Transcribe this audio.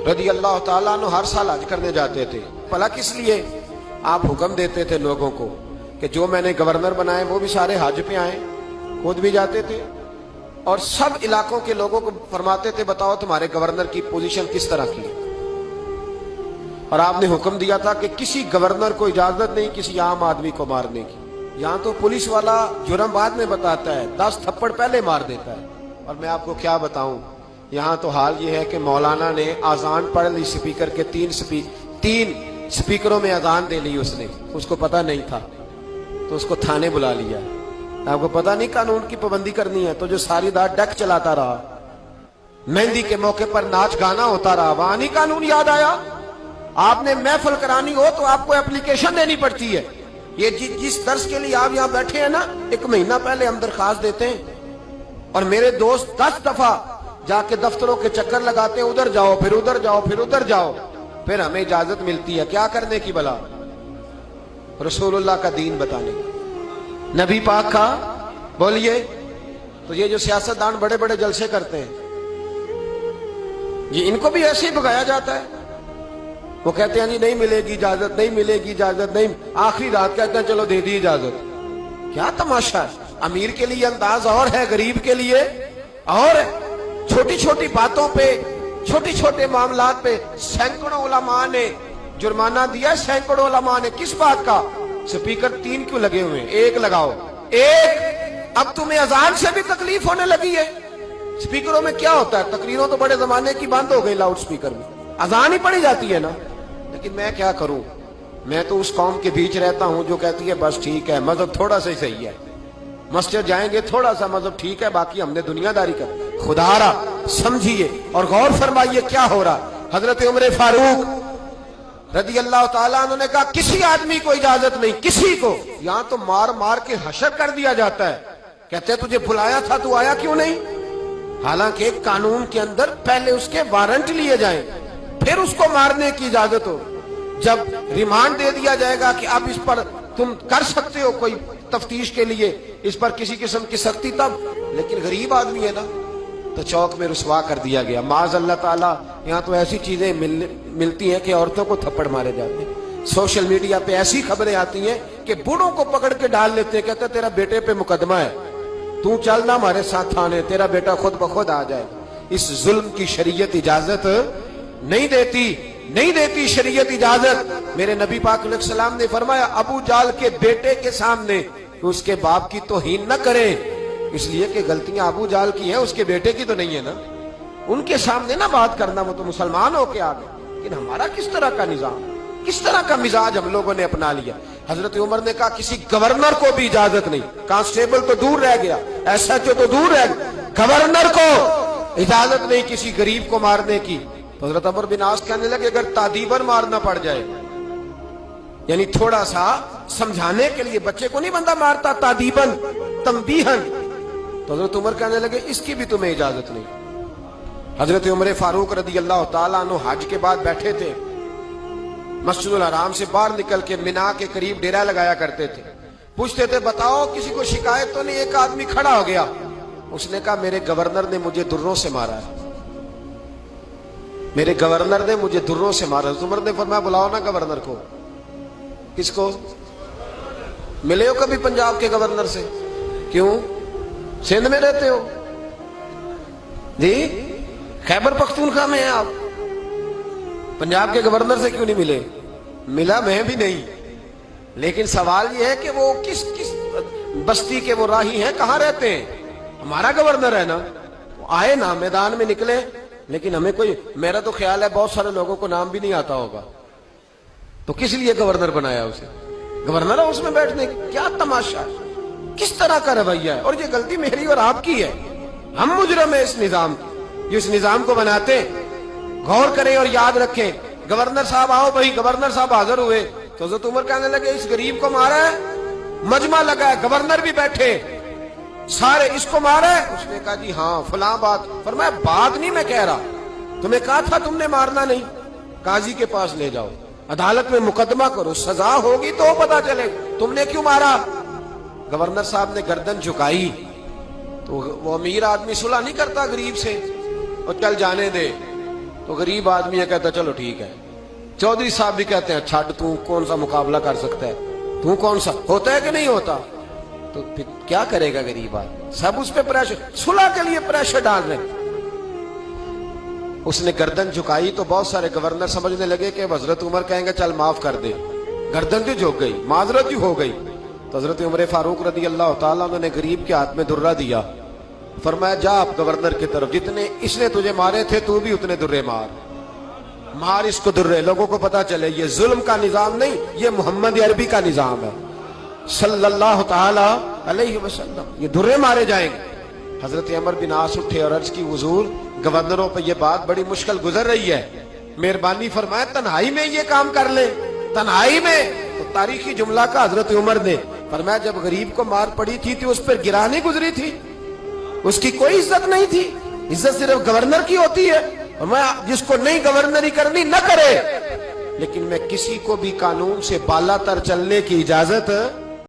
رضی اللہ تعالیٰ عنہ ہر سال حج کرنے جاتے تھے. بھلا کس لیے؟ آپ حکم دیتے تھے لوگوں کو کہ جو میں نے گورنر بنائے وہ بھی سارے حج پہ آئیں. خود بھی جاتے تھے اور سب علاقوں کے لوگوں کو فرماتے تھے بتاؤ تمہارے گورنر کی پوزیشن کس طرح کی ہے. اور آپ نے حکم دیا تھا کہ کسی گورنر کو اجازت نہیں کسی عام آدمی کو مارنے کی. یہاں تو پولیس والا جرم بعد میں بتاتا ہے، 10 تھپڑ پہلے مار دیتا ہے. اور میں آپ کو کیا بتاؤں، یہاں تو حال یہ ہے کہ مولانا نے اذان پڑھ لی سپیکر کے، 3 سپیکروں میں اذان دے لی. اس کو پتہ نہیں تھا تو اس کو تھانے بلا لیا. آپ کو پتہ نہیں قانون کی پابندی کرنی ہے تو جو ساری رات ڈیک چلاتا رہا، مہندی کے موقع پر ناچ گانا ہوتا رہا، وہاں نہیں قانون یاد آیا. آپ نے محفل کرانی ہو تو آپ کو اپلیکیشن دینی پڑتی ہے. یہ جس درس کے لیے آپ یہاں بیٹھے ہیں نا، 1 مہینہ پہلے ہم درخواست دیتے ہیں اور میرے دوست 10 دفعہ جا کے دفتروں کے چکر لگاتے ہیں، ادھر جاؤ پھر ادھر جاؤ پھر ادھر جاؤ، پھر ہمیں اجازت ملتی ہے. کیا کرنے کی بلا؟ رسول اللہ کا دین بتانے کا، نبی پاک کا. بولیے. تو یہ جو سیاستدان بڑے بڑے جلسے کرتے ہیں، یہ ان کو بھی ایسے ہی بھگایا جاتا ہے. وہ کہتے ہیں جی نہیں ملے گی اجازت، نہیں ملے گی اجازت، نہیں. آخری رات کہتے ہیں چلو دے دی اجازت. کیا تماشا ہے؟ امیر کے لیے انداز اور ہے، غریب کے لیے اور ہے. چھوٹی چھوٹی باتوں پہ، چھوٹی چھوٹے معاملات پہ سینکڑوں علماء نے جرمانہ دیا. سینکڑوں علماء نے کس بات کا؟ سپیکر 3 کیوں لگے ہوئے ہیں؟ 1 لگاؤ. 1 اب تمہیں اذان سے بھی تکلیف ہونے لگی ہے. سپیکروں میں کیا ہوتا ہے؟ تقریروں تو بڑے زمانے کی بند ہو گئی، لاؤڈ سپیکر میں اذان ہی پڑھی جاتی ہے نا. لیکن میں کیا کروں، میں تو اس قوم کے بیچ رہتا ہوں جو کہتی ہے بس ٹھیک ہے مذہب تھوڑا سا ہی صحیح ہے، مسجد جائیں گے تھوڑا سا مذہب ٹھیک ہے، باقی ہم نے دنیا داری کر. خدا را سمجھیے اور غور فرمائیے کیا ہو رہا. حضرت عمر فاروق رضی اللہ تعالیٰ عنہ نے کہا کسی آدمی کو اجازت نہیں، کسی کو. یہاں تو مار مار کے حشر کر دیا جاتا ہے. کہتے تجھے بلایا تھا تو آیا کیوں نہیں؟ حالانکہ قانون کے اندر پہلے اس کے وارنٹ لیے جائیں پھر اس کو مارنے کی اجازت ہو. جب ریمانڈ دے دیا جائے گا کہ اب اس پر تم کر سکتے ہو کوئی تفتیش کے لیے، اس پر کسی قسم کی سختی، تب. لیکن غریب آدمی ہے نا تو چوک میں رسوا کر دیا گیا. معاذ اللہ تعالیٰ یہاں تو ایسی چیزیں ملتی ہیں کہ عورتوں کو تھپڑ مارے جاتے ہیں. سوشل میڈیا پہ ایسی خبریں آتی ہیں کہ بوڑھوں کو پکڑ کے ڈال لیتے ہیں، کہتے ہیں تیرا بیٹے پہ مقدمہ ہے، تو چل نہ ہمارے ساتھ تھانے، تیرا بیٹا خود بخود آ جائے گا. اس ظلم کی شریعت اجازت نہیں دیتی شریعت اجازت. میرے نبی پاک علیہ السلام نے فرمایا ابو جال کے بیٹے کے سامنے اس کے باپ کی توہین نہ کرے، اس لیے کہ غلطیاں ابو جال کی ہیں، اس کے بیٹے کی تو نہیں ہے نا. ان کے سامنے نہ بات کرنا، وہ تو مسلمان ہو کے آ گئے. لیکن ہمارا کس طرح کا نظام، کس طرح کا مزاج ہم لوگوں نے اپنا لیا. حضرت عمر نے کہا کسی گورنر کو بھی اجازت نہیں. کانسٹیبل تو دور رہ گیا، ایس ایچ او تو دور رہ گیا، گورنر کو اجازت نہیں کسی غریب کو مارنے کی. تو حضرت عمر بن عاص کہنے لگے اگر تادیباً مارنا پڑ جائے، یعنی تھوڑا سا سمجھانے کے لیے، بچے کو نہیں بندہ مارتا، تادیباً تنبیہاً، تو حضرت عمر کہنے لگے اس کی بھی تمہیں اجازت نہیں. حضرت عمر فاروق رضی اللہ تعالیٰ عنہ حج کے بعد بیٹھے تھے، مسجد الحرام سے باہر نکل کے مینا کے قریب ڈیرا لگایا کرتے تھے. پوچھتے تھے بتاؤ کسی کو شکایت تو نہیں؟ ایک آدمی کھڑا ہو گیا، اس نے کہا میرے گورنر نے مجھے دروں سے مارا ہے، میرے گورنر نے مجھے دروں سے مارا. عمر نے فرمایا بلاؤ نا گورنر کو. کس کو؟ ملے ہو کبھی پنجاب کے گورنر سے؟ کیوں؟ سندھ میں رہتے ہو جی، خیبر پختونخوا میں ہیں آپ، پنجاب کے گورنر سے کیوں نہیں ملے؟ ملا میں بھی نہیں، لیکن سوال یہ ہے کہ وہ کس بستی کے وہ راہی ہیں، کہاں رہتے ہیں؟ ہمارا گورنر ہے نا، آئے نا میدان میں نکلے. لیکن ہمیں کوئی، میرا تو خیال ہے بہت سارے لوگوں کو نام بھی نہیں آتا ہوگا، تو کس لیے گورنر بنایا اسے؟ گورنر ہے اس میں بیٹھنے کی. کیا تماشا ہے، کس طرح کا رویہ ہے. اور یہ غلطی میری اور آپ کی ہے، ہم مجرم ہیں اس نظام کی، اس نظام کو بناتے. غور کریں اور یاد رکھیں. گورنر صاحب آؤ بھائی، گورنر صاحب حاضر ہوئے تو حضرت عمر کہنے لگے اس غریب کو مارا ہے؟ مجمع لگا ہے، گورنر بھی بیٹھے، سارے اس کو مارا ہے؟ اس نے کہا جی ہاں فلاں بات. فرمایا بات نہیں میں کہہ رہا، تمہیں کہا تھا تم نے مارنا نہیں. قاضی کے پاس لے جاؤ، عدالت میں مقدمہ کرو، سزا ہوگی تو پتا چلے تم نے کیوں مارا. گورنر صاحب نے گردن جھکائی تو وہ امیر آدمی صلح نہیں کرتا غریب سے، اور چل جانے دے. تو تو غریب آدمی ہے کہتا چلو ٹھیک ہے. چودھری صاحب بھی کہتے ہیں چھڈ تو کون سا مقابلہ کر سکتا ہے, تو کون سا, ہوتا ہے کہ نہیں ہوتا. تو پھر کیا کرے گا غریب آدمی, سب اس پہ پریشر, صلح کے لیے پریشر ڈال رہے ہیں. اس نے گردن جھکائی تو بہت سارے گورنر سمجھنے لگے کہ حضرت عمر کہیں گے چل معاف کر دے, گردن بھی جھک گئی, معذرت بھی ہو گئی. تو حضرت عمر فاروق رضی اللہ تعالیٰ انہوں نے غریب کے ہاتھ میں درہ دیا, فرمایا جا آپ گورنر کی طرف, جتنے اس نے تجھے مارے تھے تو بھی اتنے درے مار اس کو درے, لوگوں کو پتا چلے یہ ظلم کا نظام نہیں, یہ محمد عربی کا نظام ہے صلی اللہ تعالی علیہ وسلم, یہ درے مارے جائیں گے. حضرت عمر بن عاص اٹھے اور عرض کی حضور گورنروں پہ یہ بات بڑی مشکل گزر رہی ہے, مہربانی فرمائے تنہائی میں یہ کام کر لیں, تنہائی میں. تو تاریخی جملہ کا حضرت عمر نے فرمایا جب غریب کو مار پڑی تھی تو اس پر گرانی گزری تھی, اس کی کوئی عزت نہیں تھی, عزت صرف گورنر کی ہوتی ہے. میں جس کو نہیں گورنری کرنی نہ کرے, لیکن میں کسی کو بھی قانون سے بالا تر چلنے کی اجازت